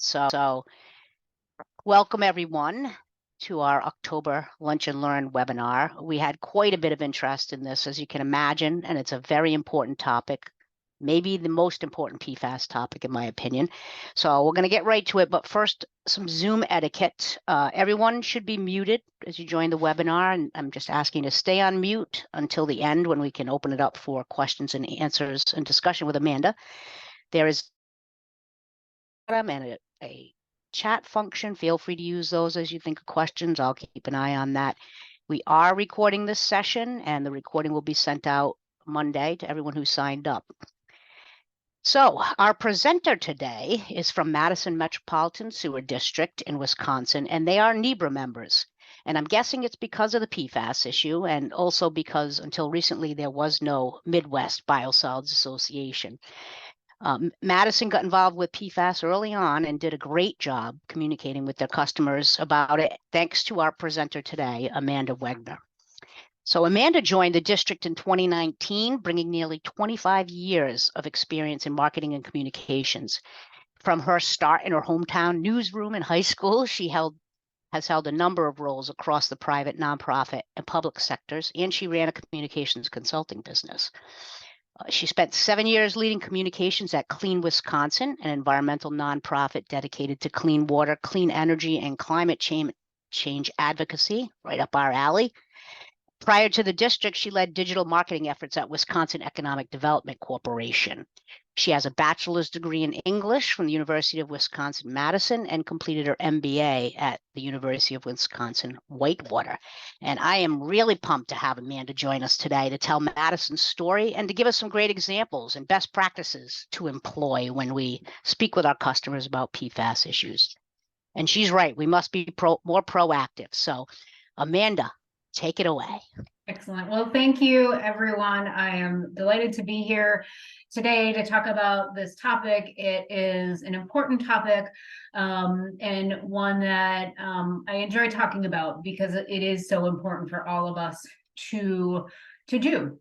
So welcome everyone to our October Lunch and Learn webinar. We had quite a bit of interest in this, as you can imagine, and it's a very important topic, maybe the most important PFAS topic in my opinion. So we're going to get right to it, but first, some Zoom etiquette. Everyone should be muted as you join the webinar, and I'm just asking to stay on mute until the end when we can open it up for questions and answers and discussion with Amanda. There is a chat function. Feel free to use those as you think of questions. I'll keep an eye on that. We are recording this session, and the recording will be sent out Monday to everyone who signed up. So our presenter today is from Madison Metropolitan Sewer District in Wisconsin, and they are NEBRA members. And I'm guessing it's because of the PFAS issue, and also because until recently there was no Midwest Biosolids Association. Madison got involved with PFAS early on and did a great job communicating with their customers about it, thanks to our presenter today, Amanda Wegner. So Amanda joined the district in 2019, bringing nearly 25 years of experience in marketing and communications. From her start in her hometown newsroom in high school, she has held a number of roles across the private, nonprofit, and public sectors, and she ran a communications consulting business. She spent 7 years leading communications at Clean Wisconsin, an environmental nonprofit dedicated to clean water, clean energy, and climate change advocacy, right up our alley. Prior to the district, she led digital marketing efforts at Wisconsin Economic Development Corporation. She has a bachelor's degree in English from the University of Wisconsin-Madison and completed her MBA at the University of Wisconsin-Whitewater. And I am really pumped to have Amanda join us today to tell Madison's story and to give us some great examples and best practices to employ when we speak with our customers about PFAS issues. And she's right, we must be more proactive. So Amanda, take it away. Excellent. Well, thank you, everyone. I am delighted to be here today to talk about this topic. It is an important topic and one that I enjoy talking about because it is so important for all of us to do.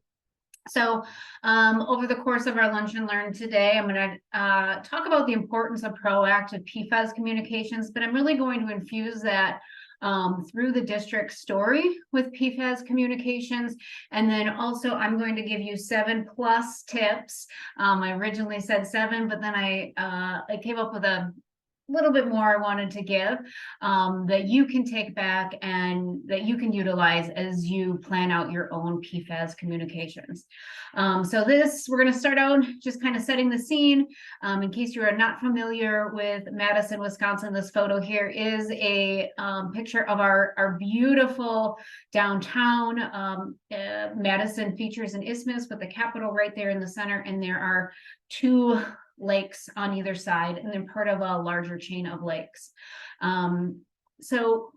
So over the course of our Lunch and Learn today, I'm going to talk about the importance of proactive PFAS communications, but I'm really going to infuse that through the district story with PFAS communications. And then also I'm going to give you 7+ tips. I originally said 7, but then I came up with a little bit more I wanted to give that you can take back and that you can utilize as you plan out your own PFAS communications. So we're going to start out just kind of setting the scene. In case you are not familiar with Madison, Wisconsin, this photo here is a picture of our beautiful downtown. Madison features an isthmus with the Capitol right there in the center, and there are 2 lakes on either side, and they're part of a larger chain of lakes. So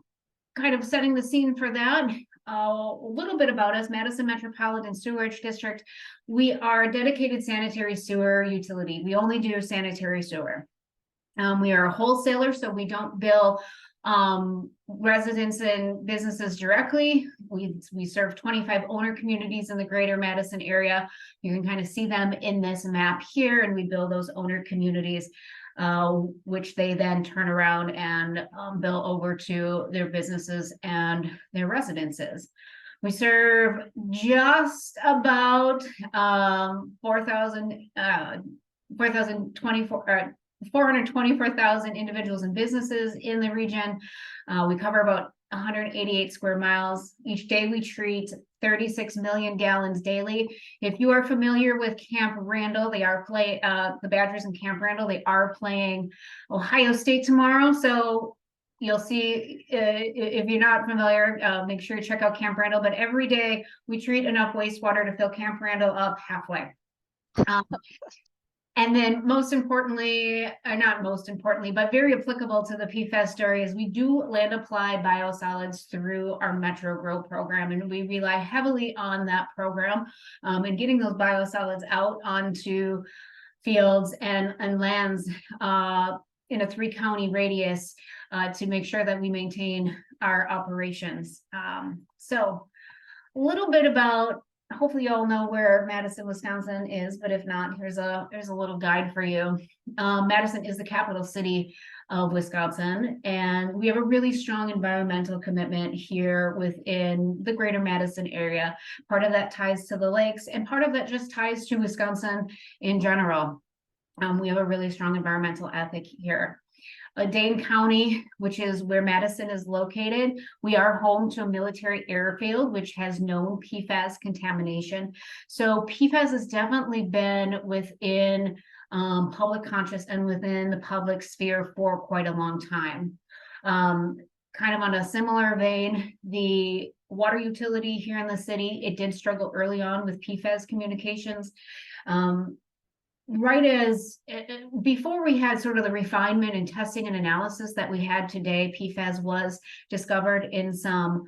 kind of setting the scene for that, a little bit about us. Madison Metropolitan Sewerage District, we are a dedicated sanitary sewer utility. We only do sanitary sewer. We are a wholesaler, so we don't bill residents and businesses directly. We serve 25 owner communities in the greater Madison area. You can kind of see them in this map here, and we bill those owner communities, which they then turn around and bill over to their businesses and their residences. We serve just about 424,000 individuals and businesses in the region. We cover about 188 square miles. Each day we treat 36 million gallons daily. If you are familiar with Camp Randall, they are the Badgers in Camp Randall, they are playing Ohio State tomorrow. So you'll see, if you're not familiar, make sure you check out Camp Randall. But every day we treat enough wastewater to fill Camp Randall up halfway. And then most importantly, not most importantly, but very applicable to the PFAS story is we do land apply biosolids through our Metro Grow program. And we rely heavily on that program and getting those biosolids out onto fields and lands in a 3-county radius to make sure that we maintain our operations. So a little bit about, hopefully you all know where Madison, Wisconsin is, but if not, here's a little guide for you. Madison is the capital city of Wisconsin. And we have a really strong environmental commitment here within the greater Madison area. Part of that ties to the lakes, and part of that just ties to Wisconsin in general. We have a really strong environmental ethic here. Dane County, which is where Madison is located, we are home to a military airfield, which has known PFAS contamination. So PFAS has definitely been within public conscious and within the public sphere for quite a long time. Kind of on a similar vein, the water utility here in the city, it did struggle early on with PFAS communications. Right as before we had sort of the refinement and testing and analysis that we had today, PFAS was discovered in some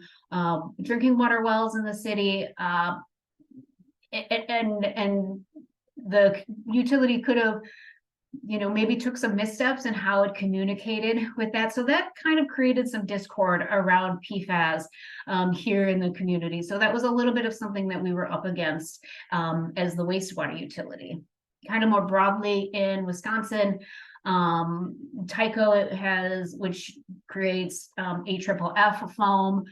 drinking water wells in the city, and the utility could have, maybe took some missteps in how it communicated with that. So that kind of created some discord around PFAS here in the community. So that was a little bit of something that we were up against as the wastewater utility. Kind of more broadly in Wisconsin, Tyco which creates AFFF foam.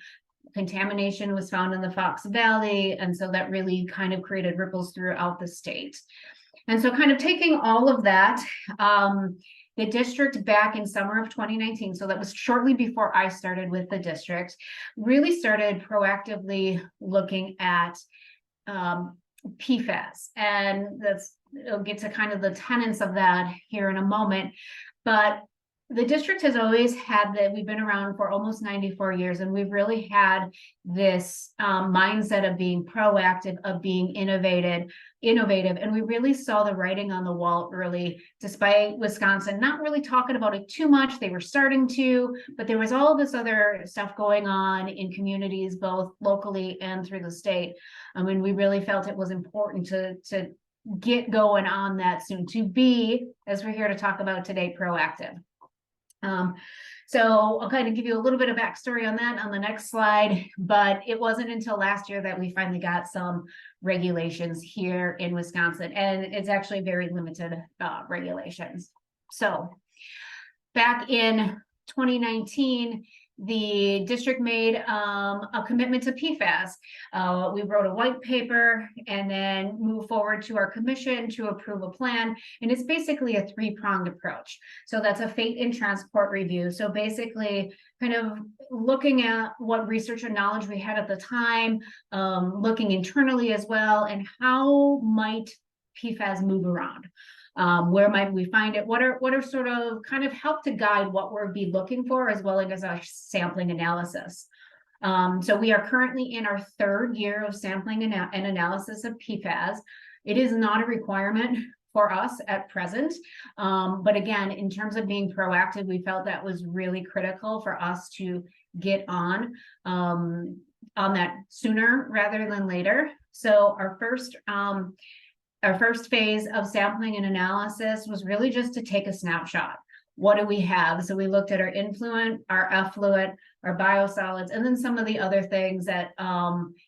Contamination was found in the Fox Valley, and so that really kind of created ripples throughout the state. And so kind of taking all of that, the district back in summer of 2019, so that was shortly before I started with the district, really started proactively looking at PFAS, and it'll get to kind of the tenets of that here in a moment. But the district has always had that. We've been around for almost 94 years, and we've really had this mindset of being proactive, of being innovative, and we really saw the writing on the wall early, despite Wisconsin not really talking about it too much. They were starting to, but there was all this other stuff going on in communities, both locally and through the state. I mean, we really felt it was important to get going on that soon, to be, as we're here to talk about today, proactive. So I'll kind of give you a little bit of backstory on that on the next slide, but it wasn't until last year that we finally got some regulations here in Wisconsin, and it's actually very limited regulations. So back in 2019, the district made a commitment to PFAS. We wrote a white paper and then moved forward to our commission to approve a plan. And it's basically a three-pronged approach. So that's a fate and transport review. So basically kind of looking at what research and knowledge we had at the time, looking internally as well, and how might PFAS move around. Where might we find it? What are sort of kind of help to guide what we'll be looking for, as well as our sampling analysis. So we are currently in our third year of sampling and analysis of PFAS. It is not a requirement for us at present. But again, in terms of being proactive, we felt that was really critical for us to get on that sooner rather than later. So our first phase of sampling and analysis was really just to take a snapshot. What do we have? So we looked at our influent, our effluent, our biosolids, and then some of the other things that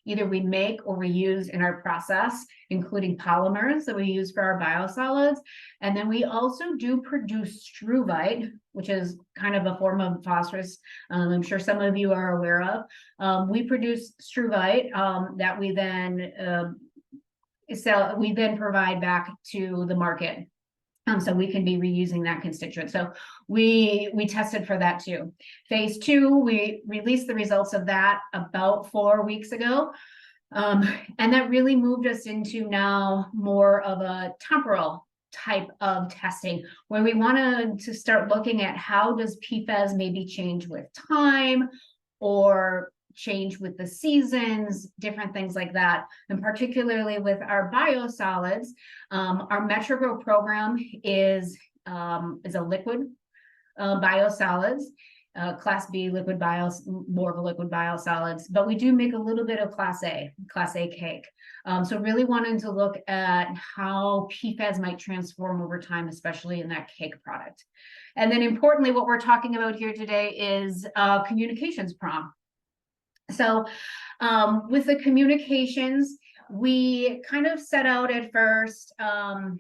either we make or we use in our process, including polymers that we use for our biosolids. And then we also do produce struvite, which is kind of a form of phosphorus. I'm sure some of you are aware of. We produce struvite that we then provide back to the market. So we can be reusing that constituent. So we tested for that too. Phase 2, we released the results of that about 4 weeks ago. And that really moved us into now more of a temporal type of testing, where we wanted to start looking at how does PFAS maybe change with time or change with the seasons, different things like that. And particularly with our biosolids, our Metro program is a liquid biosolids, class B liquid more of a liquid biosolids, but we do make a little bit of class A cake. So really wanting to look at how PFAS might transform over time, especially in that cake product. And then importantly, what we're talking about here today is communications prong. So with the communications, we kind of set out at first and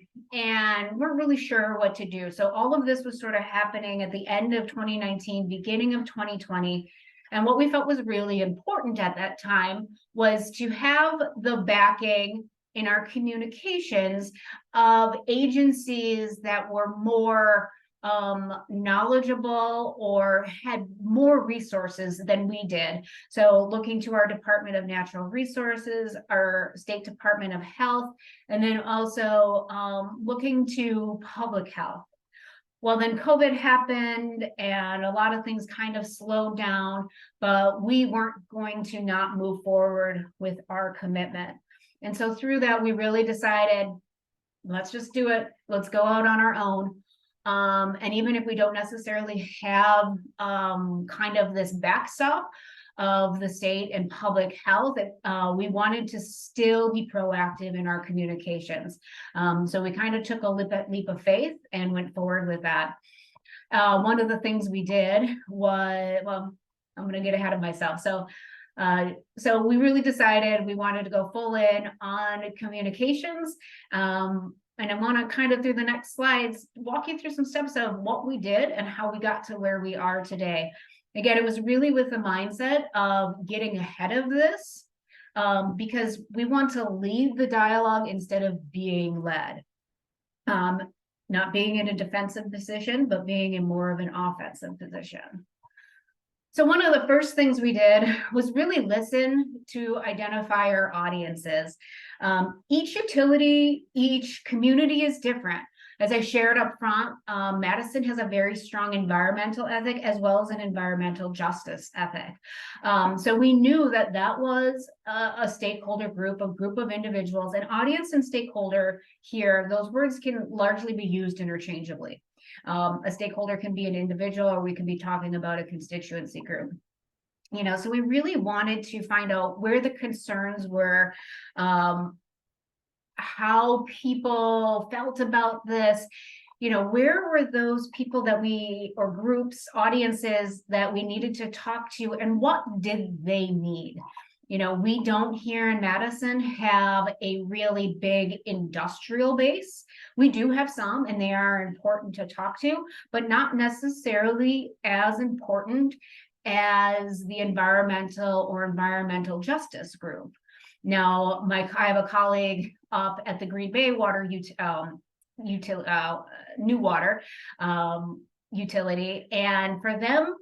weren't really sure what to do. So all of this was sort of happening at the end of 2019, beginning of 2020. And what we felt was really important at that time was to have the backing in our communications of agencies that were more knowledgeable or had more resources than we did. So looking to our Department of Natural Resources, our State Department of Health, and then also looking to public health. Well, then COVID happened and a lot of things kind of slowed down, but we weren't going to not move forward with our commitment. And so through that, we really decided, let's just do it. Let's go out on our own. And even if we don't necessarily have kind of this backstop of the state and public health, we wanted to still be proactive in our communications. So we kind of took a leap of faith and went forward with that. One of the things we did was, well, I'm going to get ahead of myself. So we really decided we wanted to go full in on communications. And I want to kind of through the next slides, walk you through some steps of what we did and how we got to where we are today. Again, it was really with the mindset of getting ahead of this because we want to lead the dialogue instead of being led. Not being in a defensive position, but being in more of an offensive position. So one of the first things we did was really listen to identify our audiences. Each utility, each community is different. As I shared up front, Madison has a very strong environmental ethic as well as an environmental justice ethic. So we knew that that was a stakeholder group, a group of individuals. And audience and stakeholder here, those words can largely be used interchangeably. A stakeholder can be an individual, or we can be talking about a constituency group. You know, so we really wanted to find out where the concerns were, how people felt about this, you know, where were those people that we, or groups, audiences that we needed to talk to, and what did they need? You know, we don't here in Madison have a really big industrial base. We do have some, and they are important to talk to, but not necessarily as important as the environmental or environmental justice group. Now, I have a colleague up at the Green Bay Water New Water utility, and for them,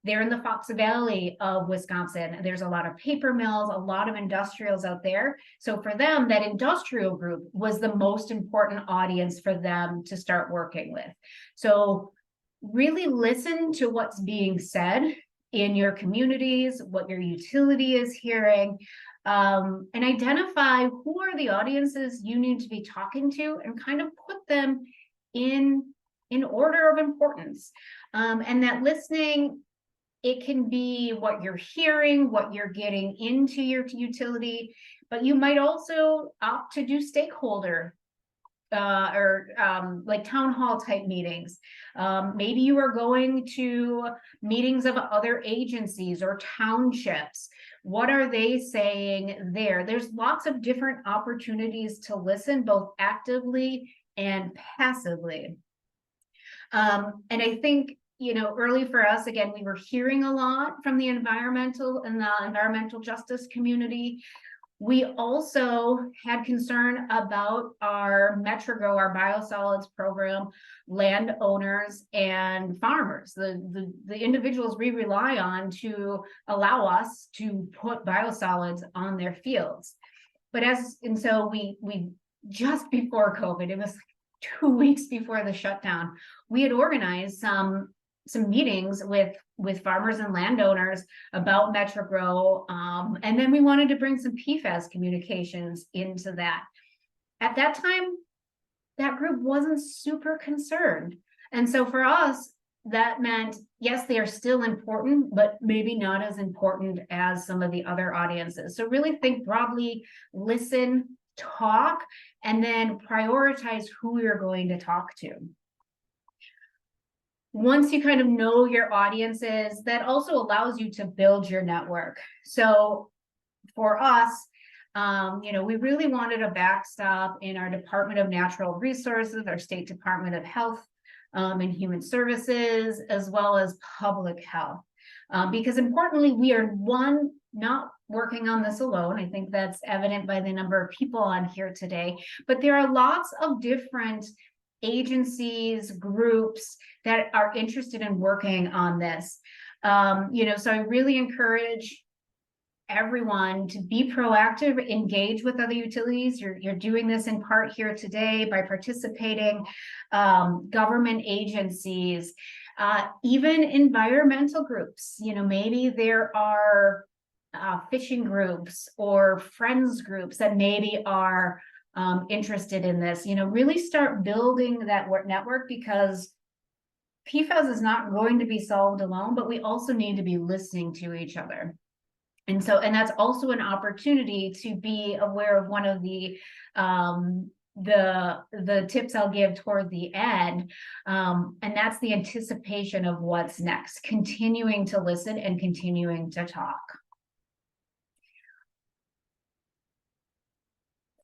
they're in the Fox Valley of Wisconsin. There's a lot of paper mills, a lot of industrials out there. So for them, that industrial group was the most important audience for them to start working with. So really listen to what's being said in your communities, what your utility is hearing, and identify who are the audiences you need to be talking to and kind of put them in order of importance. And that listening, it can be what you're hearing, what you're getting into your utility, but you might also opt to do stakeholder like town hall type meetings. Maybe you are going to meetings of other agencies or townships. What are they saying there? There's lots of different opportunities to listen, both actively and passively. And I think, you know, early for us, again, we were hearing a lot from the environmental and the environmental justice community. We also had concern about our MetroGrow, our biosolids program, landowners and farmers, the individuals we rely on to allow us to put biosolids on their fields. But so we just before COVID, it was like 2 weeks before the shutdown, we had organized some meetings with farmers and landowners about MetroGrow, and then we wanted to bring some PFAS communications into that. At that time, that group wasn't super concerned, and so for us, that meant yes, they are still important, but maybe not as important as some of the other audiences. So really think broadly, listen, talk, and then prioritize who you're going to talk to. Once you kind of know your audiences, that also allows you to build your network. So for us, We really wanted a backstop in our Department of Natural Resources, our State Department of Health and Human Services, as well as public health. Because importantly, we are not working on this alone. I think that's evident by the number of people on here today, but there are lots of different agencies, groups that are interested in working on this. So I really encourage everyone to be proactive, engage with other utilities. You're doing this in part here today by participating, government agencies, even environmental groups. Maybe there are fishing groups or friends groups that maybe are interested in this. Really start building that network, because PFAS is not going to be solved alone, but we also need to be listening to each other. And that's also an opportunity to be aware of one of the tips I'll give toward the end, and that's the anticipation of what's next, continuing to listen and continuing to talk.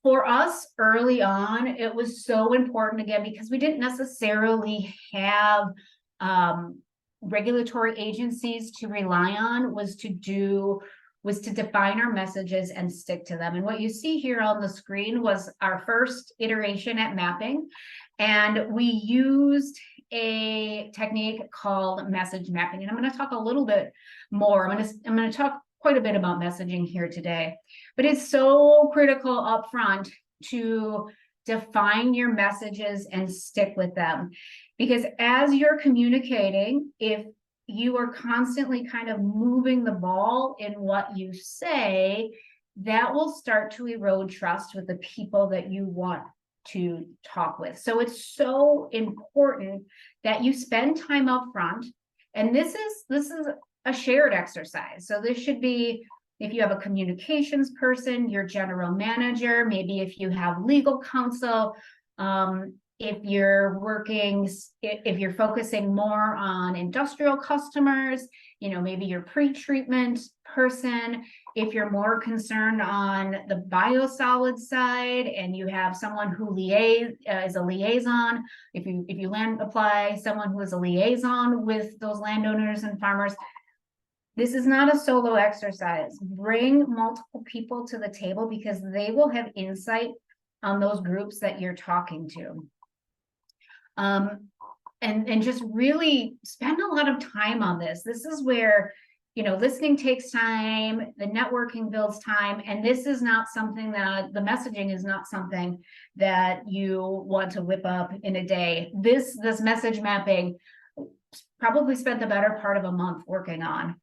For us early on, it was so important, again, because we didn't necessarily have regulatory agencies to rely on, was to define our messages and stick to them. And what you see here on the screen was our first iteration at mapping. And we used a technique called message mapping. And I'm going to talk a little bit more. I'm going to talk quite a bit about messaging here today, but it's so critical up front to define your messages and stick with them. Because as you're communicating, if you are constantly kind of moving the ball in what you say, that will start to erode trust with the people that you want to talk with. So it's so important that you spend time up front. And this is a shared exercise. So this should be, if you have a communications person, your general manager, maybe if you have legal counsel, if you're focusing more on industrial customers, maybe your pre-treatment person. If you're more concerned on the biosolids side and you have someone who is a liaison, if you apply someone who is a liaison with those landowners and farmers, this is not a solo exercise. Bring multiple people to the table, because they will have insight on those groups that you're talking to. And just really spend a lot of time on this. This is where, listening takes time, the networking builds time, and this is not something that, the messaging is not something that you want to whip up in a day. This message mapping probably spent the better part of a month working on.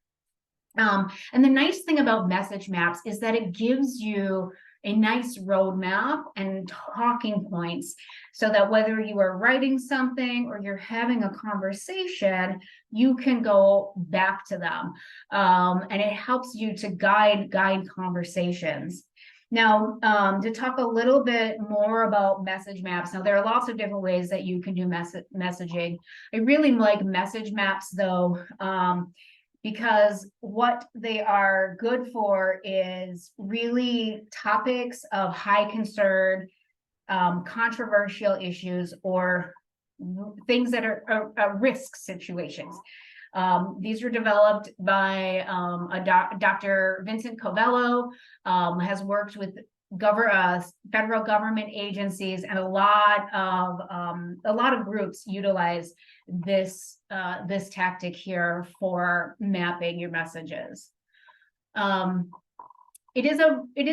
And the nice thing about message maps is that it gives you a nice roadmap and talking points, so that whether you are writing something or you're having a conversation, you can go back to them. And it helps you to guide conversations. Now, to talk a little bit more about message maps. Now, there are lots of different ways that you can do messaging. I really like message maps, though, because what they are good for is really topics of high concern, controversial issues, or things that are risk situations. These were developed by Dr. Vincent Covello, has worked with federal government agencies, and a lot of groups utilize this tactic here for mapping your messages. It is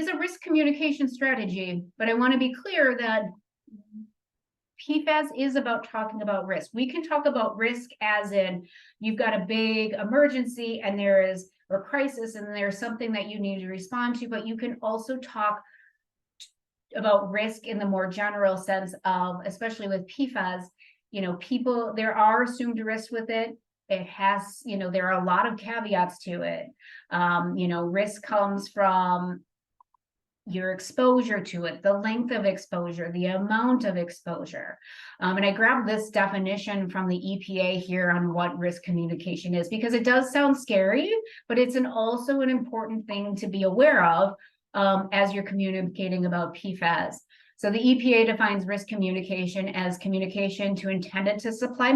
a risk communication strategy, but I want to be clear that PFAS is about talking about risk. We can talk about risk as in you've got a big emergency and or crisis, and there's something that you need to respond to, but you can also talk about risk in the more general sense of, especially with PFAS, there are assumed risks with it. It has, there are a lot of caveats to it. Risk comes from your exposure to it, the length of exposure, the amount of exposure. And I grabbed this definition from the EPA here on what risk communication is, because it does sound scary, but it's also an important thing to be aware of as you're communicating about PFAS. So the EPA defines risk communication as communication to intended to supply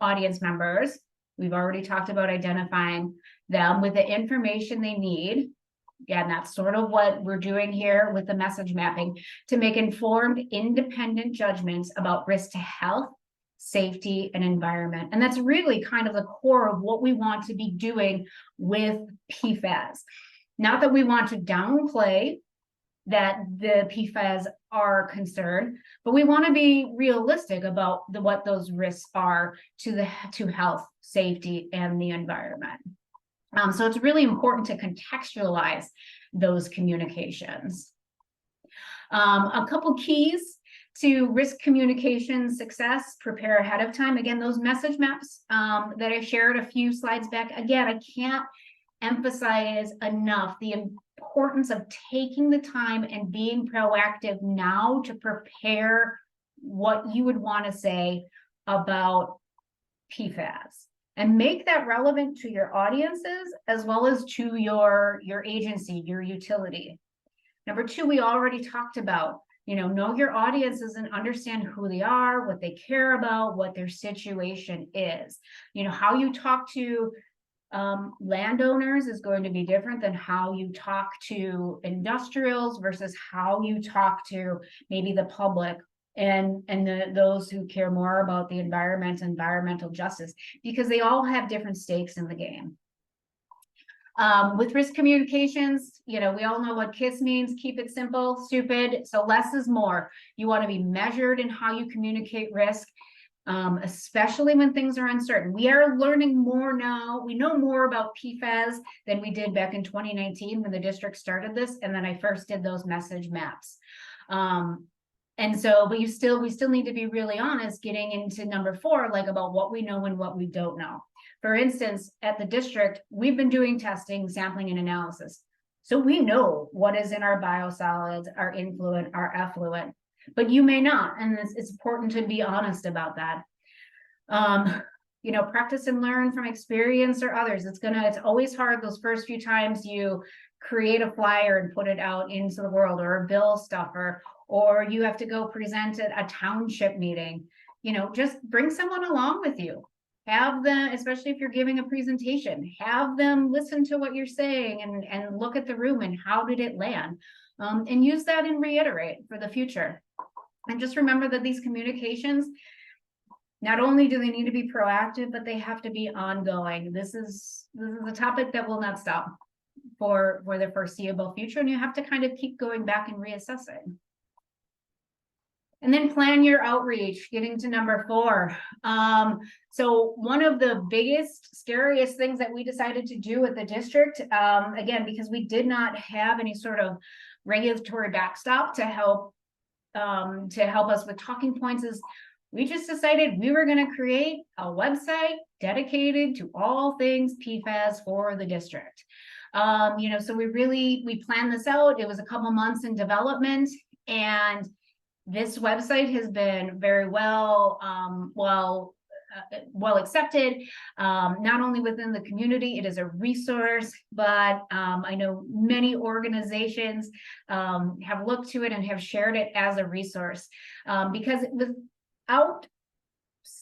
audience members. We've already talked about identifying them with the information they need. Again, that's sort of what we're doing here with the message mapping, to make informed, independent judgments about risk to health, safety, and environment. And that's really kind of the core of what we want to be doing with PFAS. Not that we want to downplay that the PFAS are concerned, but we want to be realistic about what those risks are to health, safety, and the environment. So it's really important to contextualize those communications. A couple keys to risk communication success: prepare ahead of time. Again, those message maps that I shared a few slides back, again, I can't emphasize enough the importance of taking the time and being proactive now to prepare what you would want to say about PFAS, and make that relevant to your audiences as well as to your agency, your utility. Number two, we already talked about, know your audiences and understand who they are, what they care about, what their situation is. How you talk to landowners is going to be different than how you talk to industrials versus how you talk to maybe the public and those who care more about the environment, environmental justice, because they all have different stakes in the game. With risk communications, we all know what KISS means: keep it simple, stupid. So less is more. You want to be measured in how you communicate risk, especially when things are uncertain. We are learning more now. We know more about PFAS than we did back in 2019 when the district started this, and then I first did those message maps. And so, but we still need to be really honest, getting into number 4, like about what we know and what we don't know. For instance, at the district, we've been doing testing, sampling, and analysis. So we know what is in our biosolids, our influent, our effluent, but you may not. And it's important to be honest about that. Practice and learn from experience or others. It's always hard those first few times you create a flyer and put it out into the world, or a bill stuffer, or you have to go present at a township meeting. Just bring someone along with you. Have them, especially if you're giving a presentation, have them listen to what you're saying and look at the room and how did it land, and use that and reiterate for the future. And just remember that these communications, not only do they need to be proactive, but they have to be ongoing. This is a topic that will not stop for the foreseeable future, and you have to kind of keep going back and reassessing. And then plan your outreach, getting to number 4. So one of the biggest, scariest things that we decided to do at the district, again, because we did not have any sort of regulatory backstop to help us with talking points, is we just decided we were going to create a website dedicated to all things PFAS for the district. So we planned this out. It was a couple months in development, and this website has been very well accepted, not only within the community. It is a resource, but I know many organizations have looked to it and have shared it as a resource, because without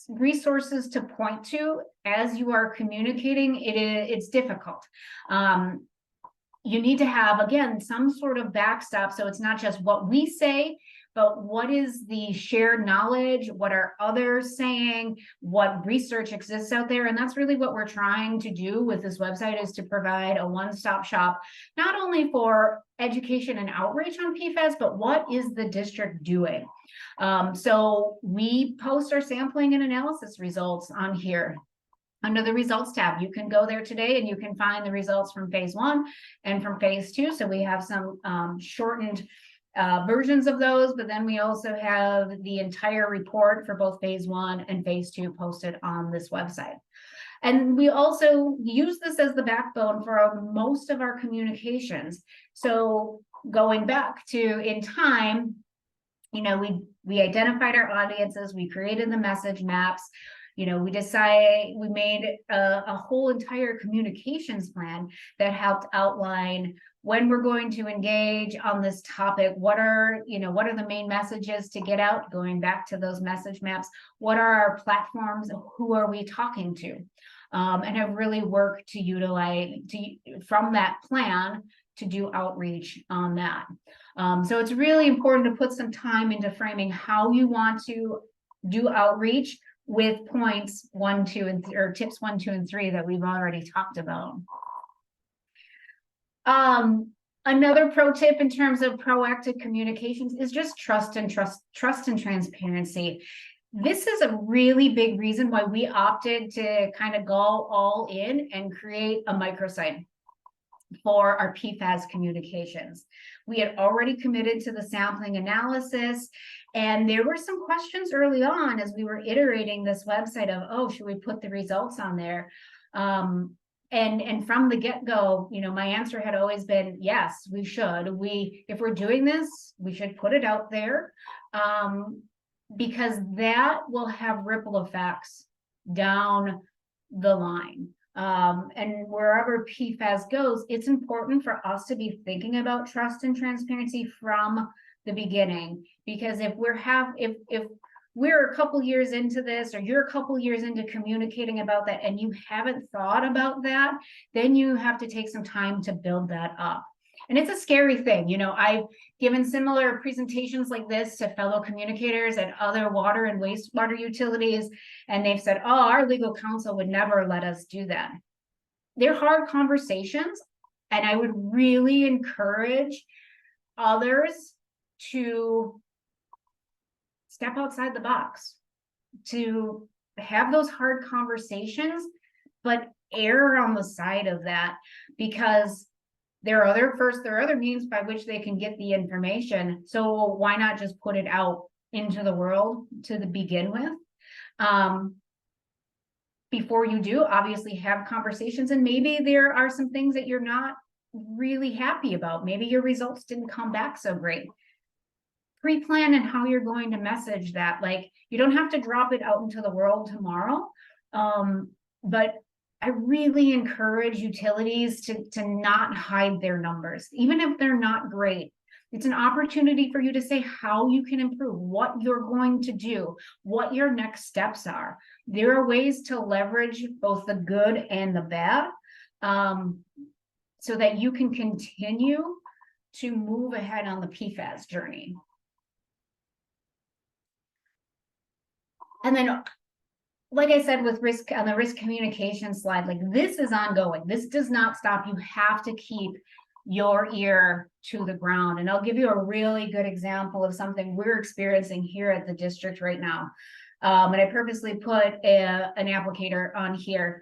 resources to point to as you are communicating, it's difficult. You need to have, again, some sort of backstop, so it's not just what we say, but what is the shared knowledge? What are others saying? What research exists out there? And that's really what we're trying to do with this website, is to provide a one-stop shop, not only for education and outreach on PFAS, but what is the district doing? So we post our sampling and analysis results on here. Under the results tab, you can go there today and you can find the results from phase 1 and from phase 2. So we have some shortened versions of those, but then we also have the entire report for both phase 1 and phase 2 posted on this website. And we also use this as the backbone for most of our communications. So going back to in time, we identified our audiences, we created the message maps. We made a whole entire communications plan that helped outline when we're going to engage on this topic, what are the main messages to get out, going back to those message maps, what are our platforms, who are we talking to? And have really worked to utilize from that plan to do outreach on that. So it's really important to put some time into framing how you want to do outreach with points 1, 2, and or tips 1, 2, and 3 that we've already talked about. Another pro tip in terms of proactive communications is just trust and transparency. This is a really big reason why we opted to kind of go all in and create a microsite for our PFAS communications. We had already committed to the sampling analysis, and there were some questions early on as we were iterating this website of, oh, should we put the results on there? And from the get-go, my answer had always been, yes, we should. If we're doing this, we should put it out there, because that will have ripple effects down the line. And wherever PFAS goes, it's important for us to be thinking about trust and transparency from the beginning, because if we're a couple years into this, or you're a couple years into communicating about that, and you haven't thought about that, then you have to take some time to build that up. And it's a scary thing. I've given similar presentations like this to fellow communicators at other water and wastewater utilities, and they've said, oh, our legal counsel would never let us do that. They're hard conversations, and I would really encourage others to step outside the box, to have those hard conversations, but err on the side of that, because there are other means by which they can get the information. So why not just put it out into the world to begin with? Before you do, obviously have conversations, and maybe there are some things that you're not really happy about. Maybe your results didn't come back so great. Pre-plan and how you're going to message that. Like, you don't have to drop it out into the world tomorrow, but I really encourage utilities to not hide their numbers, even if they're not great. It's an opportunity for you to say how you can improve, what you're going to do, what your next steps are. There are ways to leverage both the good and the bad, so that you can continue to move ahead on the PFAS journey. And then, like I said, with risk on the risk communication slide, like, this is ongoing. This does not stop. You have to keep your ear to the ground. And I'll give you a really good example of something we're experiencing here at the district right now. And I purposely put an applicator on here.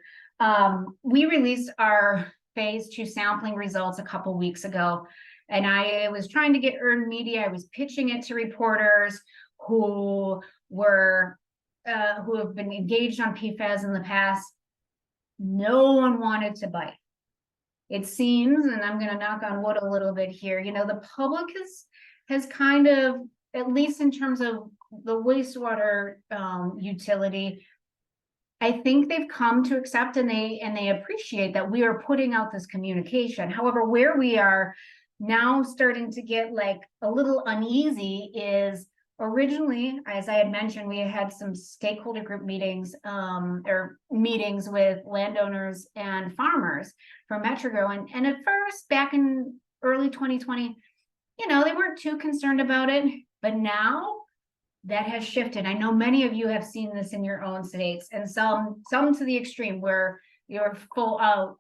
We released our phase 2 sampling results a couple weeks ago, and I was trying to get earned media. I was pitching it to reporters who have been engaged on PFAS in the past. No one wanted to bite. It seems, and I'm going to knock on wood a little bit here, the public has kind of, at least in terms of the wastewater utility, I think they've come to accept and they appreciate that we are putting out this communication. However, where we are now starting to get like a little uneasy is, originally, as I had mentioned, we had some stakeholder group meetings, or meetings with landowners and farmers from Metro. And at first, back in early 2020, they weren't too concerned about it. But now that has shifted. I know many of you have seen this in your own states, and some to the extreme where you're full out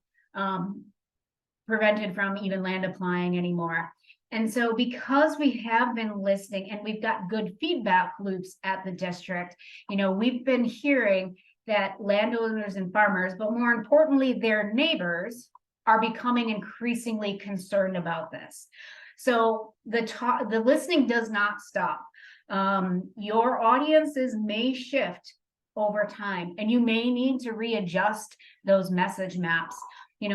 prevented from even land applying anymore. And so, because we have been listening and we've got good feedback loops at the district, we've been hearing that landowners and farmers, but more importantly, their neighbors, are becoming increasingly concerned about this. So the listening does not stop. Your audiences may shift over time, and you may need to readjust those message maps.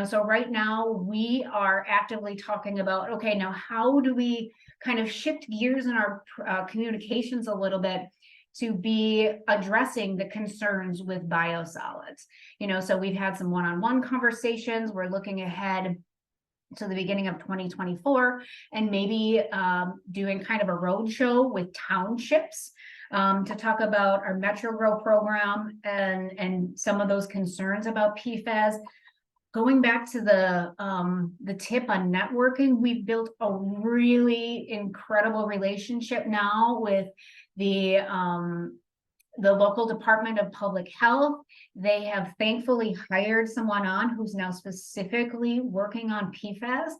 So right now we are actively talking about, okay, now how do we kind of shift gears in our communications a little bit to be addressing the concerns with biosolids. So we've had some one-on-one conversations. We're looking ahead to the beginning of 2024 and maybe doing kind of a roadshow with townships to talk about our Metro Grow program and some of those concerns about PFAS. Going back to the tip on networking, we've built a really incredible relationship now with the local Department of Public Health. They have thankfully hired someone on who's now specifically working on PFAS.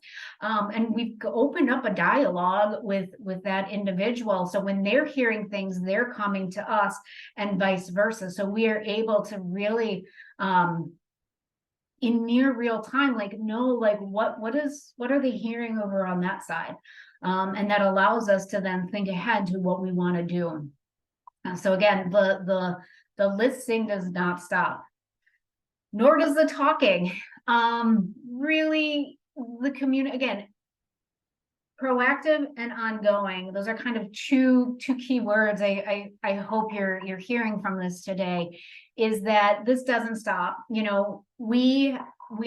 And we've opened up a dialogue with that individual. So when they're hearing things, they're coming to us and vice versa. So we are able to really, in near real time, know what are they hearing over on that side? And that allows us to then think ahead to what we want to do. So again, the listing does not stop, nor does the talking. Really, the community, again, proactive and ongoing. Those are kind of two key words I hope you're hearing from this today, is that this doesn't stop. We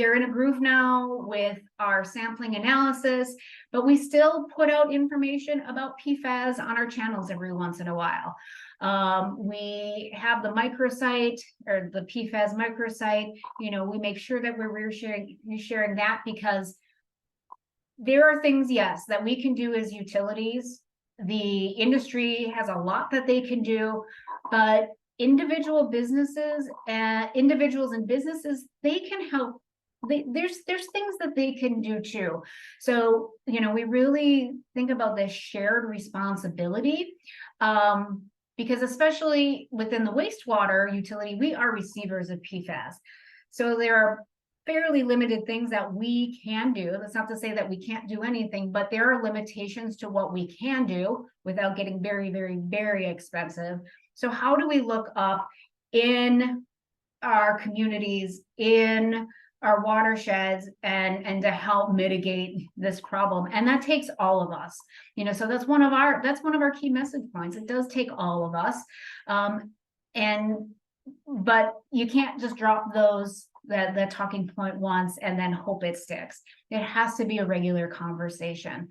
are in a groove now with our sampling analysis, but we still put out information about PFAS on our channels every once in a while. We have the microsite, or the PFAS microsite. We make sure that we're sharing that, because there are things, yes, that we can do as utilities. The industry has a lot that they can do, but individuals and businesses, they can help. There's things that they can do too. So, we really think about this shared responsibility, because especially within the wastewater utility, we are receivers of PFAS. So there are fairly limited things that we can do. That's not to say that we can't do anything, but there are limitations to what we can do without getting very, very, very expensive. So how do we look up in our communities, in our watersheds, and to help mitigate this problem? And that takes all of us. So that's one of our key message points. It does take all of us. But you can't just drop that talking point once and then hope it sticks. It has to be a regular conversation.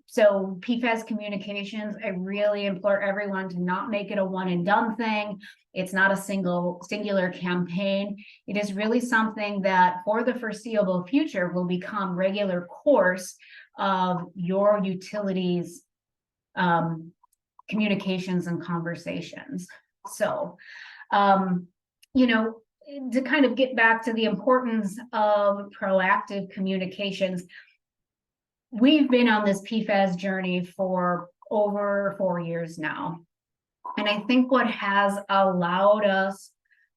So PFAS communications, I really implore everyone to not make it a one and done thing. It's not a singular campaign. It is really something that for the foreseeable future will become regular course of your utilities communications and conversations. So, to kind of get back to the importance of proactive communications, we've been on this PFAS journey for over 4 years now. And I think what has allowed us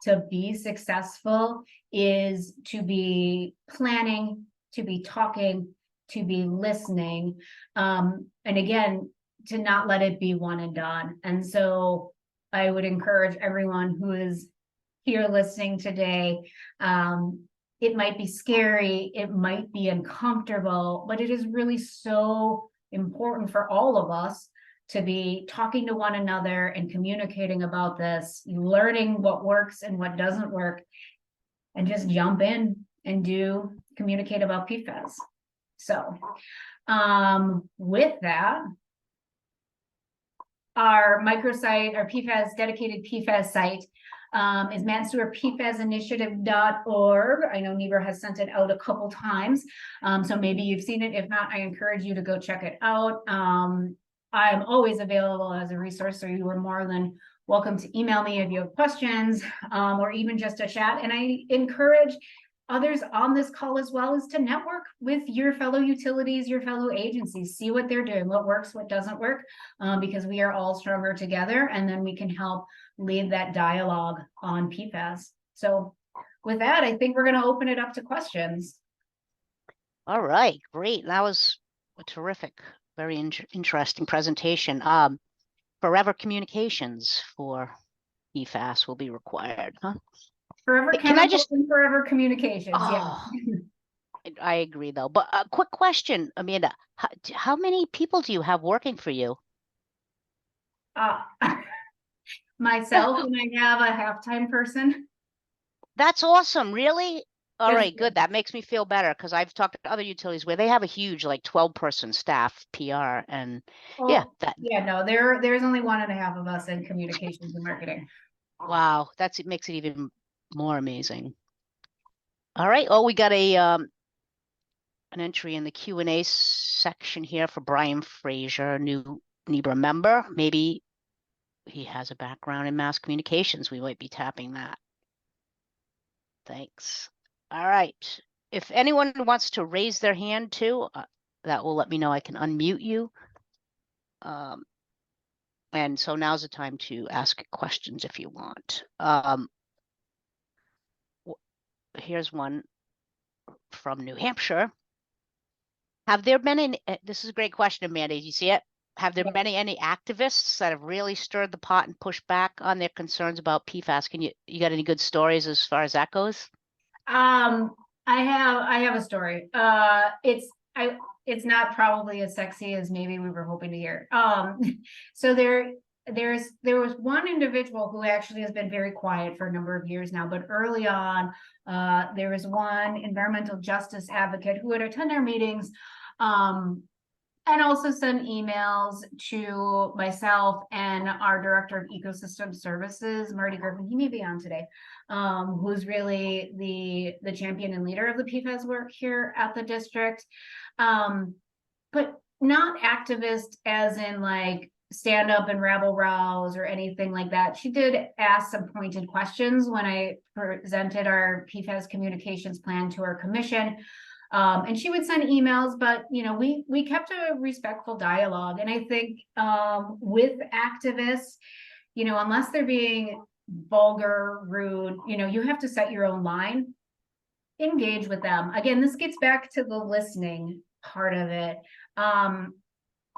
to be successful is to be planning, to be talking, to be listening, and again, to not let it be one and done. And so I would encourage everyone who is here listening today, it might be scary, it might be uncomfortable, but it is really so important for all of us to be talking to one another and communicating about this, learning what works and what doesn't work, and just jump in and communicate about PFAS. So with that, our microsite, our PFAS dedicated PFAS site is mansewerpfasinitiative.org. I know NEBRA has sent it out a couple times, so maybe you've seen it. If not, I encourage you to go check it out. I'm always available as a resource, so you are more than welcome to email me if you have questions, or even just a chat. And I encourage others on this call as well is to network with your fellow utilities, your fellow agencies, see what they're doing, what works, what doesn't work, because we are all stronger together, and then we can help lead that dialogue on PFAS. So with that, I think we're going to open it up to questions. All right, great. That was a terrific, very interesting presentation. Forever communications for PFAS will be required, huh? Forever chemicals and forever communications. Yeah. I agree, though. But a quick question, Amanda. How many people do you have working for you? myself, and I have a halftime person. That's awesome. Really? All Yes. right, good. That makes me feel better because I've talked to other utilities where they have a huge, like 12-person staff, PR, and yeah, Oh, yeah, no, there's only 1.5 of us in communications and marketing. wow, it makes it even more amazing. All right. Oh, we got an entry in the Q&A section here for Brian Fraser, new NEBRA member. Maybe he has a background in mass communications. We might be tapping that. Thanks. All right. If anyone wants to raise their hand too, that will let me know I can unmute you. And so now's the time to ask questions if you want. Here's one from New Hampshire. Have there been any, this is a great question, Amanda, you see it? Have there been any activists that have really stirred the pot and pushed back on their concerns about PFAS? You got any good stories as far as that goes? I have a story. It's not probably as sexy as maybe we were hoping to hear. So there was one individual who actually has been very quiet for a number of years now, but early on, there was one environmental justice advocate who would attend our meetings, and also send emails to myself and our director of ecosystem services, Marty Griffin. He may be on today, who's really the champion and leader of the PFAS work here at the district. But not activist as in like stand up and rabble rouse or anything like that. She did ask some pointed questions when I presented our PFAS communications plan to our commission. And she would send emails, but we kept a respectful dialogue. And I think with activists, unless they're being vulgar, rude, you have to set your own line, engage with them. Again, this gets back to the listening part of it.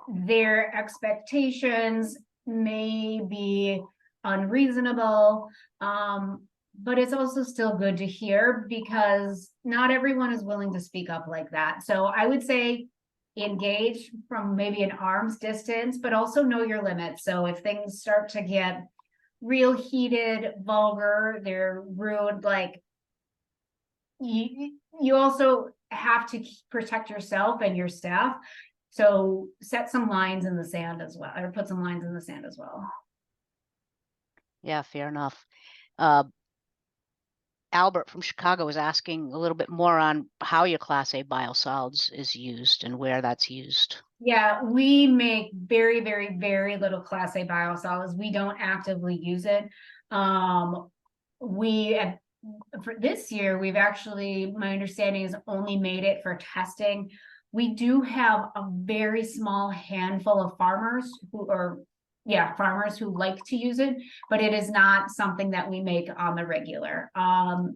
Their expectations may be unreasonable, but it's also still good to hear because not everyone is willing to speak up like that. So I would say engage from maybe an arm's distance, but also know your limits. So if things start to get real heated, vulgar, they're rude, like you also have to protect yourself and your staff. So set some lines in the sand as well, or put some lines in the sand as well. Yeah, fair enough. Albert from Chicago is asking a little bit more on how your Class A biosolids is used and where that's used. Yeah, we make very, very, very little Class A biosolids. We don't actively use it. For this year, we've actually, my understanding is only made it for testing. We do have a very small handful of farmers who like to use it, but it is not something that we make on the regular.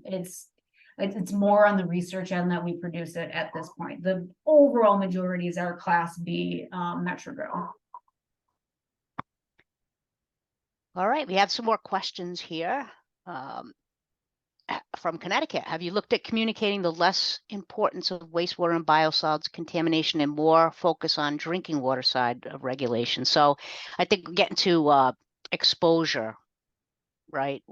It's more on the research end that we produce it at this point. The overall majority is our Class B Metro Grow. All right, we have some more questions here. From Connecticut, have you looked at communicating the less importance of wastewater and biosolids contamination and more focus on drinking water side of regulation? So I think we're getting to exposure, right?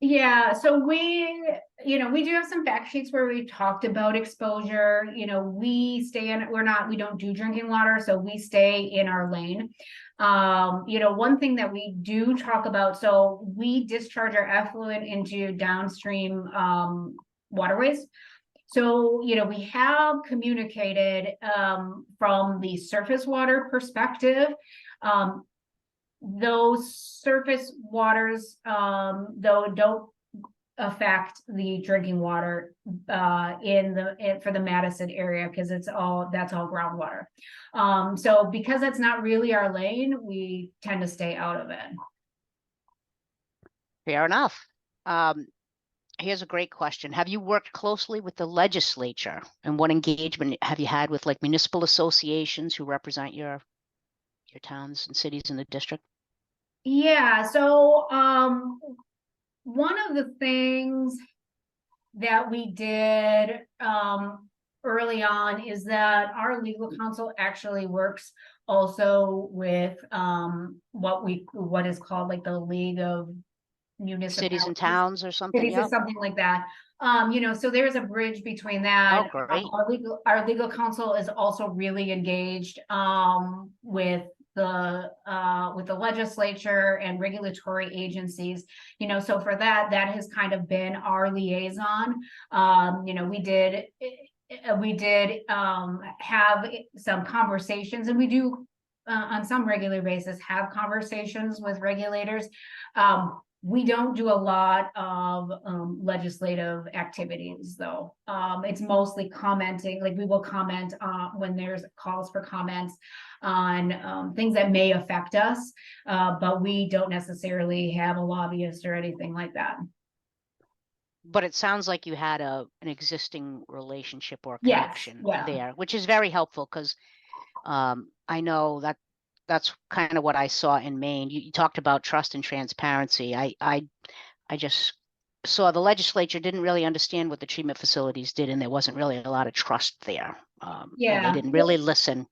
Yeah, so we do have some fact sheets where we talked about exposure. We don't do drinking water, so we stay in our lane. One thing that we do talk about, so we discharge our effluent into downstream waterways. So, we have communicated from the surface water perspective. Those surface waters, though, don't affect the drinking water for the Madison area because that's all groundwater. So because that's not really our lane, we tend to stay out of it. Fair enough. Here's a great question. Have you worked closely with the legislature, and what engagement have you had with like municipal associations who represent your towns and cities in the district? Yeah, so one of the things that we did early on is that our legal counsel actually works also with what is called like the League of Municipalities, Cities and towns or something. cities or Yep. something like that. So there's a bridge between Oh, that. great. Our legal counsel is also really engaged with the legislature and regulatory agencies. So for that has kind of been our liaison. We did have some conversations, and we do on some regular basis have conversations with regulators. We don't do a lot of legislative activities, though. It's mostly commenting, like we will comment when there's calls for comments on things that may affect us, but we don't necessarily have a lobbyist or anything like that. But it sounds like you had an existing relationship or Yes, connection yeah. there, which is very helpful because I know that's kind of what I saw in Maine. You talked about trust and transparency. I just saw the legislature didn't really understand what the treatment facilities did, and there wasn't really a lot of trust there. And they didn't really listen.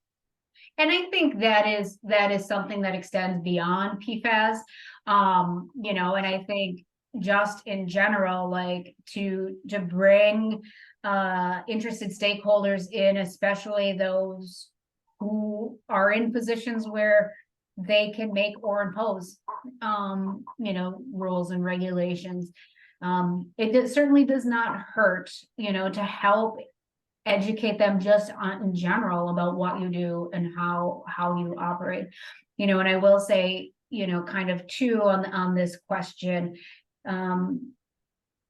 And I think that is something that extends beyond PFAS. And I think just in general, like to bring interested stakeholders in, especially those who are in positions where they can make or impose rules and regulations. It certainly does not hurt, to help educate them just in general about what you do and how you operate. And I will say, kind of too on this question,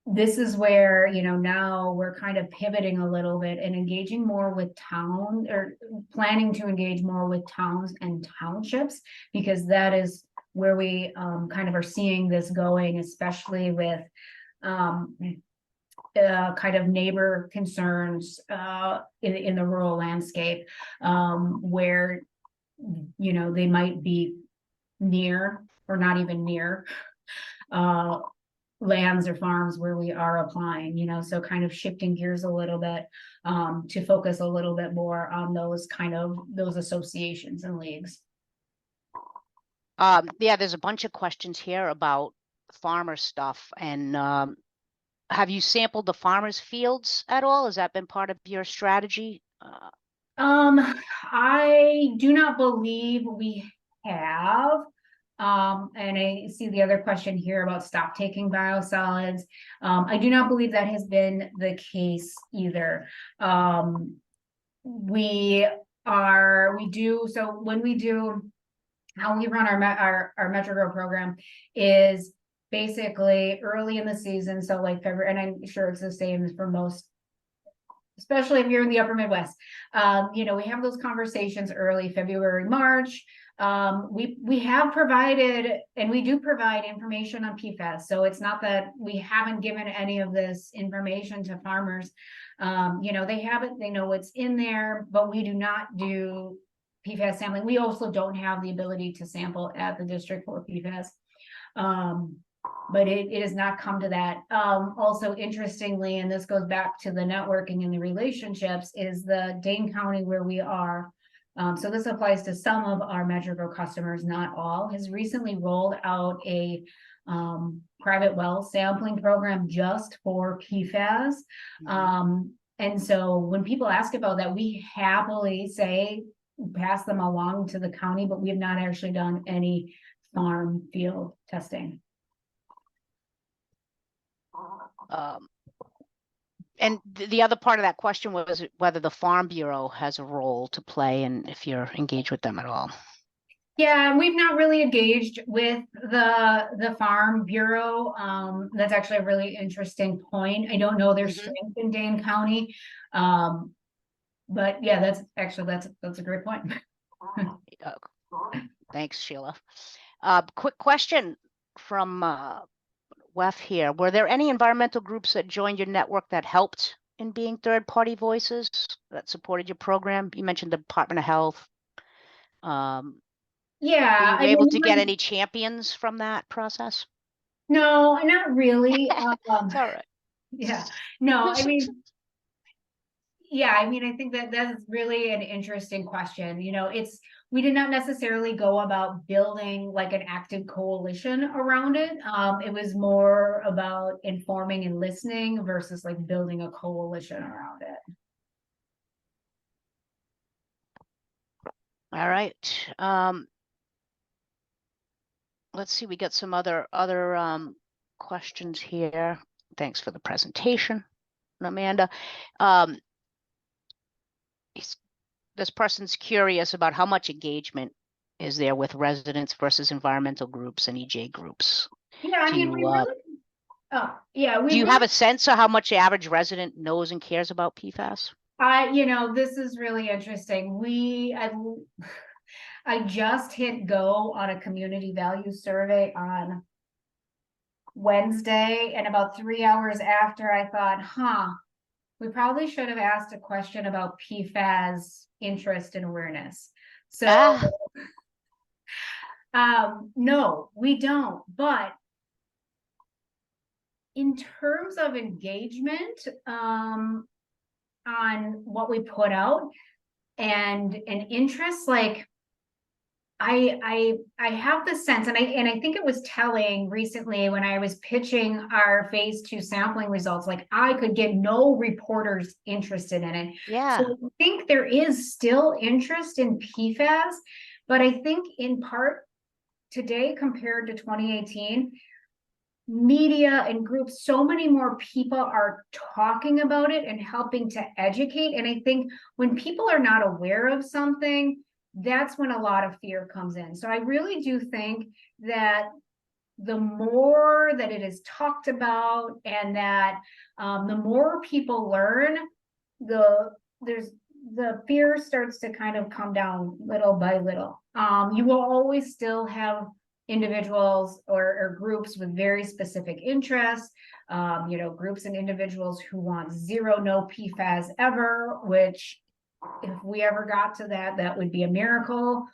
this is where, now we're kind of pivoting a little bit and engaging more with town, or planning to engage more with towns and townships, because that is where we kind of are seeing this going, especially with kind of neighbor concerns in the rural landscape, where they might be near or not even near lands or farms where we are applying, so kind of shifting gears a little bit to focus a little bit more on those associations and leagues. Yeah, there's a bunch of questions here about farmer stuff, and have you sampled the farmers' fields at all? Has that been part of your strategy? I do not believe we have. And I see the other question here about stop taking biosolids. I do not believe that has been the case either. How we run our MetroGrow program is basically early in the season, so like February, and I'm sure it's the same for most, especially if you're in the upper Midwest. We have those conversations early February, March. We have provided, and we do provide information on PFAS, so it's not that we haven't given any of this information to farmers. They have it, they know what's in there, but we do not do PFAS sampling. We also don't have the ability to sample at the district for PFAS. But it has not come to that. Also, interestingly, and this goes back to the networking and the relationships, is the Dane County where we are. So this applies to some of our MetroGrow customers, not all, has recently rolled out a private well sampling program just for PFAS. And so when people ask about that, we happily say, pass them along to the county, but we have not actually done any farm field testing. And the other part of that question was whether the Farm Bureau has a role to play and if you're engaged with them at all. Yeah, we've not really engaged with the Farm Bureau. That's actually a really interesting point. I don't know their strength in Dane County. But yeah, that's a great point. Thanks, Sheila. Quick question from Wef here. Were there any environmental groups that joined your network that helped in being third-party voices that supported your program? You mentioned the Department of Health. Yeah. Were you able to get any champions from that process? No, not really. It's all right. Yeah. No, I mean, Yeah, I mean, I think that that's really an interesting question. We did not necessarily go about building like an active coalition around it. It was more about informing and listening versus like building a coalition around it. All right. Let's see, we got some other questions here. Thanks for the presentation, Amanda. This person's curious about how much engagement is there with residents versus environmental groups and EJ groups. Yeah, I Do mean, do you have a sense of how much the average resident knows and cares about PFAS? This is really interesting. I just hit go on a community value survey on Wednesday, and about 3 hours after, I thought, we probably should have asked a question about PFAS interest and awareness. So, no, we don't. But in terms of engagement, on what we put out and interest, like I have the sense, and I think it was telling recently when I was pitching our phase 2 sampling results, like I could get no reporters interested in it. Yeah. So I think there is still interest in PFAS, but I think in part today compared to 2018, media and groups, so many more people are talking about it and helping to educate. And I think when people are not aware of something, that's when a lot of fear comes in. So I really do think that the more that it is talked about and that the more people learn, the fear starts to kind of come down little by little. You will always still have individuals or groups with very specific interests, groups and individuals who want no PFAS ever, which if we ever got to that, that would be a miracle.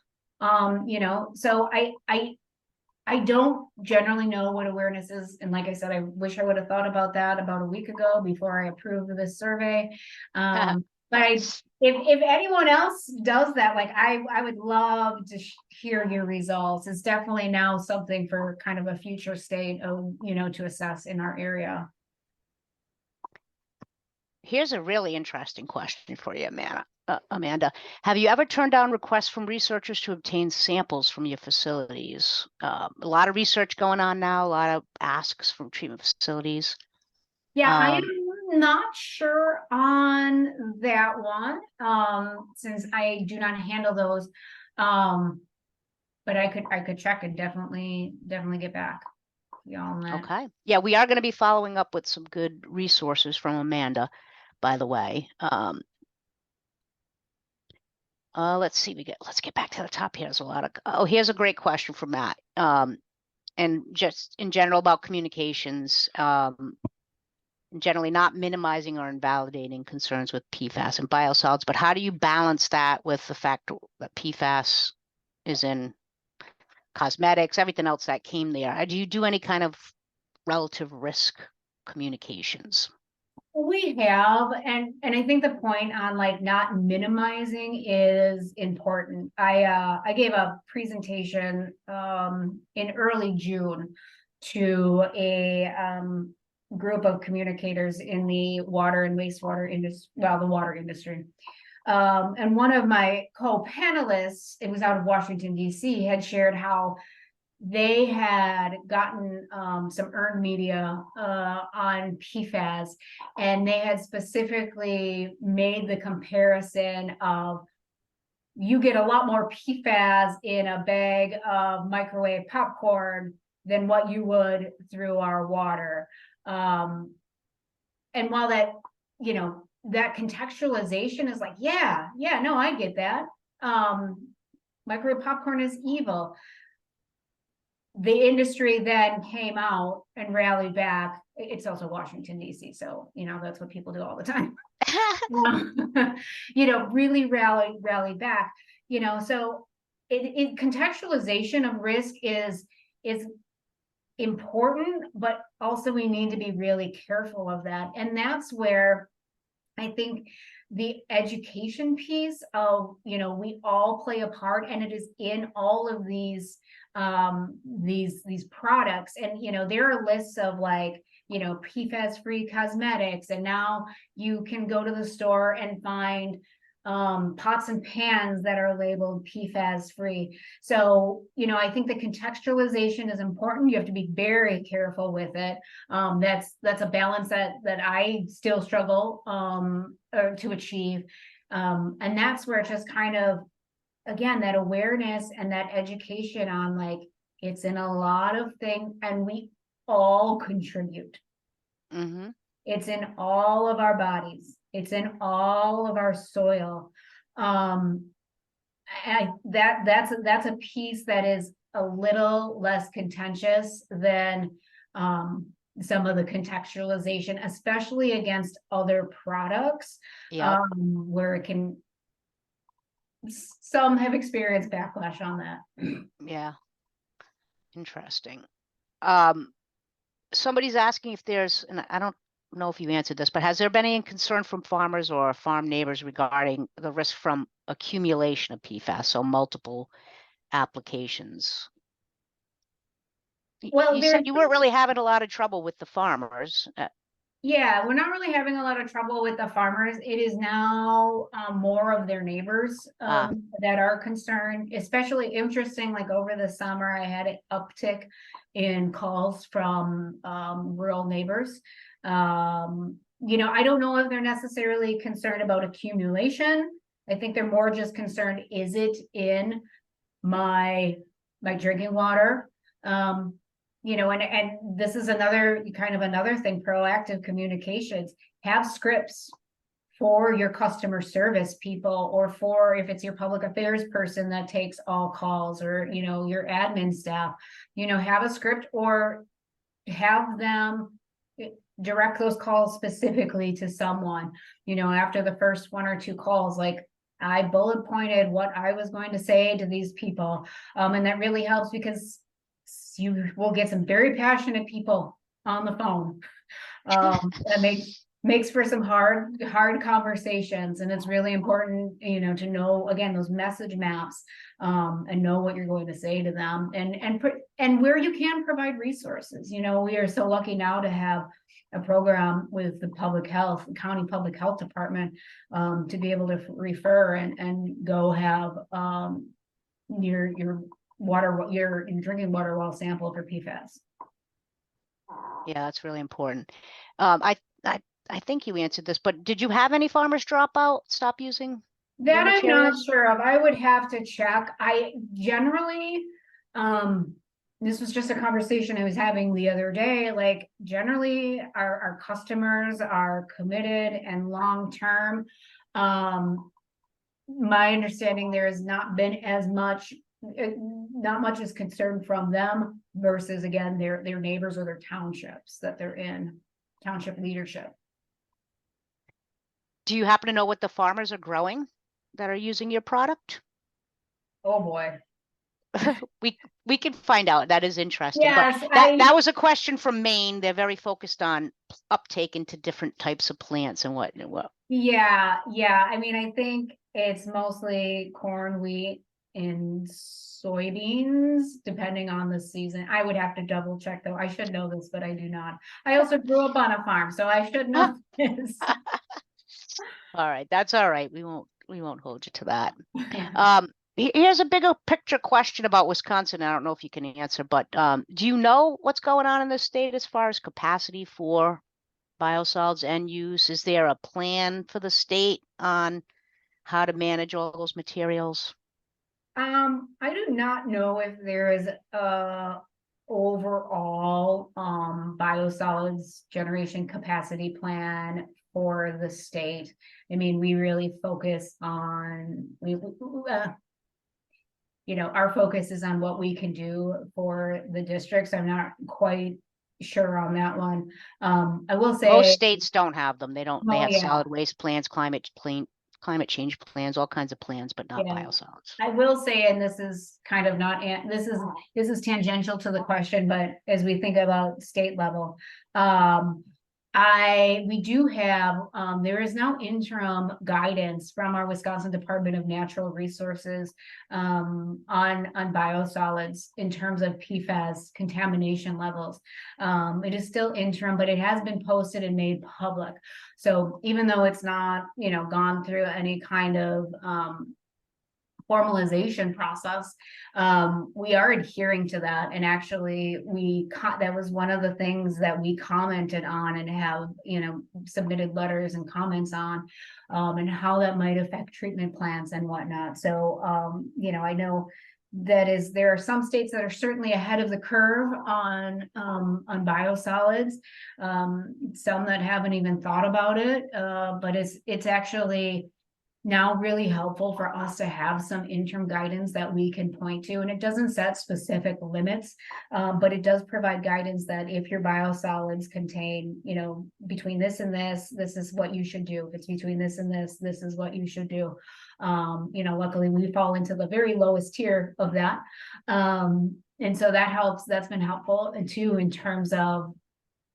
So I don't generally know what awareness is. And like I said, I wish I would have thought about that about a week ago before I approved this survey. But if anyone else does that, like I would love to hear your results. It's definitely now something for kind of a future state of, to assess in our area. Here's a really interesting question for you, Amanda. Have you ever turned down requests from researchers to obtain samples from your facilities? A lot of research going on now, a lot of asks from treatment facilities. Yeah, I am not sure on that one, since I do not handle those. But I could check and definitely get back to y'all on that. Okay. Yeah, we are going to be following up with some good resources from Amanda, by the way. Let's see, let's get back to the top. Here's a lot of, here's a great question from Matt. And just in general about communications, generally not minimizing or invalidating concerns with PFAS and biosolids, but how do you balance that with the fact that PFAS is in cosmetics, everything else that came there? Do you do any kind of relative risk communications? We have, and I think the point on like not minimizing is important. I gave a presentation in early June to a group of communicators in the water and wastewater industry, the water industry. And one of my co-panelists, it was out of Washington, D.C., had shared how they had gotten some earned media on PFAS, and they had specifically made the comparison of you get a lot more PFAS in a bag of microwave popcorn than what you would through our water. And while that, that contextualization is like, no, I get that. Microwave popcorn is evil. The industry then came out and rallied back. It's also Washington, D.C., so, that's what people do all the time. Really rallied back, so contextualization of risk is important, but also we need to be really careful of that. And that's where I think the education piece of, we all play a part, and it is in all of these products. And, there are lists of like, PFAS free cosmetics, and now you can go to the store and find pots and pans that are labeled PFAS free. So, I think the contextualization is important. You have to be very careful with it. That's a balance that I still struggle to achieve. And that's where it just kind of, again, that awareness and that education on like, it's in a lot of things, and we all contribute. Mm-hmm. It's in all of our bodies. It's in all of our soil. And that's a piece that is a little less contentious than some of the contextualization, especially against other products, Yeah. where it can, some have experienced backlash on that. Yeah. Interesting. Somebody's asking if there's, and I don't know if you answered this, but has there been any concern from farmers or farm neighbors regarding the risk from accumulation of PFAS, so multiple applications? Well, You said you weren't really having a lot of trouble with the farmers. Yeah, we're not really having a lot of trouble with the farmers. It is now more of their neighbors that are concerned, especially interesting. Like over the summer, I had an uptick in calls from rural neighbors. I don't know if they're necessarily concerned about accumulation. I think they're more just concerned, is it in my drinking water? And this is another thing, proactive communications. Have scripts for your customer service people, or for, if it's your public affairs person that takes all calls, or, your admin staff, have a script, or have them direct those calls specifically to someone, after the first one or two calls, like, I bullet pointed what I was going to say to these people. And that really helps, because you will get some very passionate people on the phone. That makes for some hard conversations. And it's really important, to know, again, those message maps, and know what you're going to say to them, and where you can provide resources. We are so lucky now to have a program with the county public health department, to be able to refer and go have your drinking water well sampled for PFAS. Yeah, that's really important. I think you answered this, but did you have any farmers stop using That your I'm not materials? sure of. I would have to check. I generally, this was just a conversation I was having the other day. Like, generally, our customers are committed and long-term. My understanding, there has not been not much is concerned from them, versus, again, their neighbors or their townships that they're in, township leadership. Do you happen to know what the farmers are growing that are using your product? Oh boy. We can find out. That is interesting. Yes, but that was a question from Maine. They're very focused on uptake into different types of plants and what. Yeah. I mean, I think it's mostly corn, wheat, and soybeans, depending on the season. I would have to double check, though. I should know this, but I do not. I also grew up on a farm, so I should know this. All right, that's all right. We won't hold you to that. Here's a bigger picture question about Wisconsin. I don't know if you can answer, but do you know what's going on in the state as far as capacity for biosolids end use? Is there a plan for the state on how to manage all those materials? I do not know if there is a overall biosolids generation capacity plan for the state. I mean, we really focus on our focus is on what we can do for the districts. I'm not quite sure on that one. I will say Most states don't have them. They don't. They have yeah. solid waste plans, climate change plans, all kinds of plans, but not biosolids. I will say, and this is kind of not, this is tangential to the question, but as we think about state level, We do have, there is now interim guidance from our Wisconsin Department of Natural Resources on biosolids in terms of PFAS contamination levels. It is still interim, but it has been posted and made public. So even though it's not, gone through any kind of formalization process, we are adhering to that. And actually that was one of the things that we commented on and have, submitted letters and comments on, and how that might affect treatment plants and whatnot. So, I know there are some states that are certainly ahead of the curve on biosolids, some that haven't even thought about it, but it's actually now really helpful for us to have some interim guidance that we can point to. And it doesn't set specific limits, but it does provide guidance that if your biosolids contain, between this and this, this is what you should do. If it's between this and this is what you should do. Luckily we fall into the very lowest tier of that. And so that helps. That's been helpful. And two, in terms of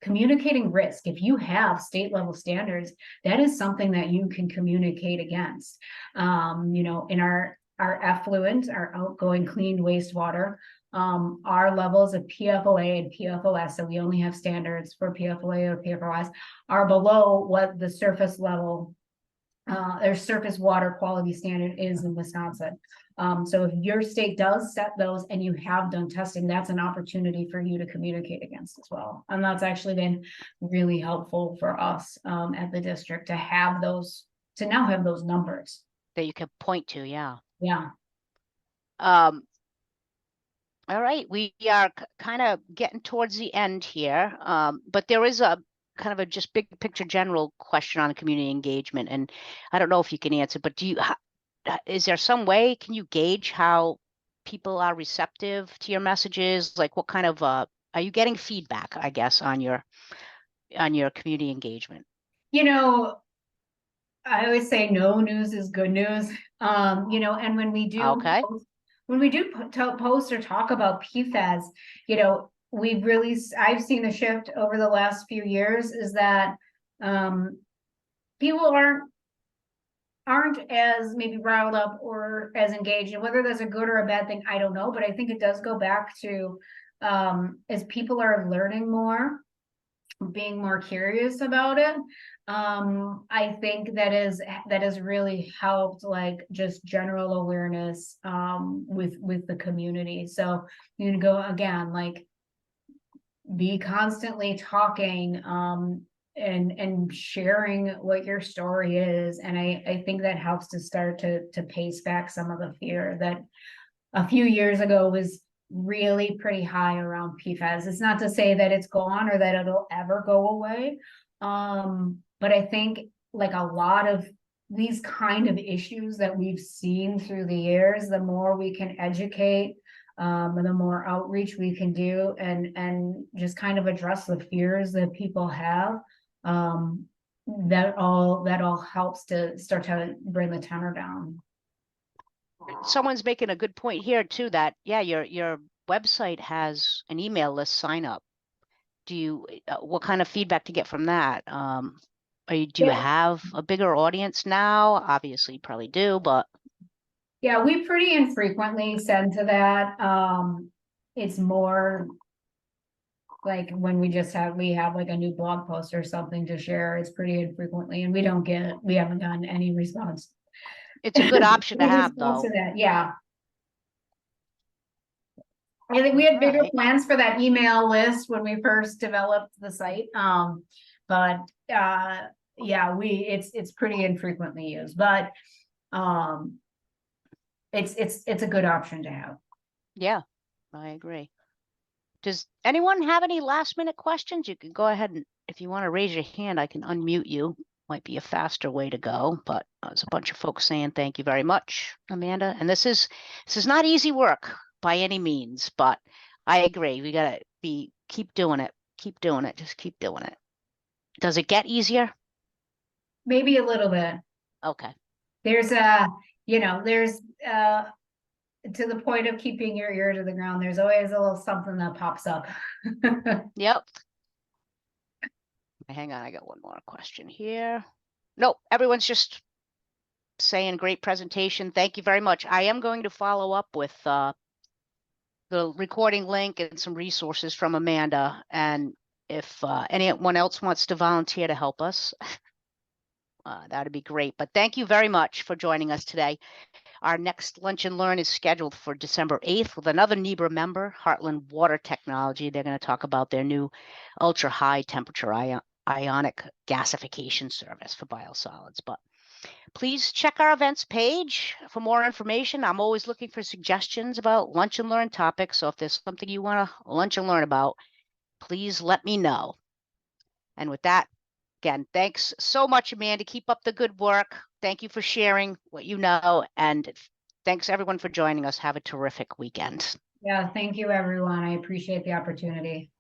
communicating risk. If you have state level standards, that is something that you can communicate against. In our effluent, our outgoing clean wastewater, our levels of PFOA and PFOS, so we only have standards for PFOA or PFOS, are below what the surface level, their surface water quality standard is in Wisconsin. So if your state does set those and you have done testing, that's an opportunity for you to communicate against as well. And that's actually been really helpful for us at the district to have those, to now have those numbers that you can point to. Yeah. Yeah. All right, we are kind of getting towards the end here, but there is a kind of a just big picture general question on community engagement, and I don't know if you can answer, but is there some way, can you gauge how people are receptive to your messages? Like what kind of are you getting feedback, I guess, on your community engagement? I always say no news is good news. And when we do Okay. post or talk about PFAS, I've seen a shift over the last few years is that people aren't as maybe riled up or as engaged, and whether that's a good or a bad thing, I don't know, but I think it does go back to as people are learning more, being more curious about it. I think that has really helped, like, just general awareness with the community. So you can go again, like, be constantly talking and sharing what your story is. And I think that helps to start to pace back some of the fear that a few years ago was really pretty high around PFAS. It's not to say that it's gone or that it'll ever go away. But I think, like, a lot of these kind of issues that we've seen through the years, the more we can educate, and the more outreach we can do and just kind of address the fears that people have, that all helps to start to bring the tenor down. Someone's making a good point here too, that your website has an email list sign up. Do you what kind of feedback to get from that? Do you have a bigger audience now? Obviously you probably do, but yeah, we pretty infrequently send to that. It's more like when we have like a new blog post or something to share. It's pretty infrequently, and we haven't gotten any response. It's a good option to have, though. To that. Yeah. I think we had bigger plans for that email list when we first developed the site. But yeah, it's pretty infrequently used, but it's a good option to have. Yeah, I agree. Does anyone have any last minute questions? You can go ahead, and if you want to raise your hand, I can unmute you. Might be a faster way to go, but there's a bunch of folks saying thank you very much, Amanda. And this is not easy work by any means, but I agree. We gotta keep doing it. Keep doing it. Just keep doing it. Does it get easier? Maybe a little bit. Okay. There's to the point of keeping your ear to the ground, there's always a little something that pops up. Yep. Hang on, I got one more question here. Nope, everyone's just saying great presentation. Thank you very much. I am going to follow up with the recording link and some resources from Amanda. And if anyone else wants to volunteer to help us, that'd be great. But thank you very much for joining us today. Our next Lunch and Learn is scheduled for December 8th with another NEBRA member, Heartland Water Technology. They're going to talk about their new ultra high temperature ionic gasification service for biosolids. But please check our events page for more information. I'm always looking for suggestions about lunch and learn topics. So if there's something you want to lunch and learn about, please let me know. And with that, again, thanks so much, Amanda. Keep up the good work. Thank you for sharing what you know. And thanks everyone for joining us. Have a terrific weekend. Yeah, thank you, everyone. I appreciate the opportunity.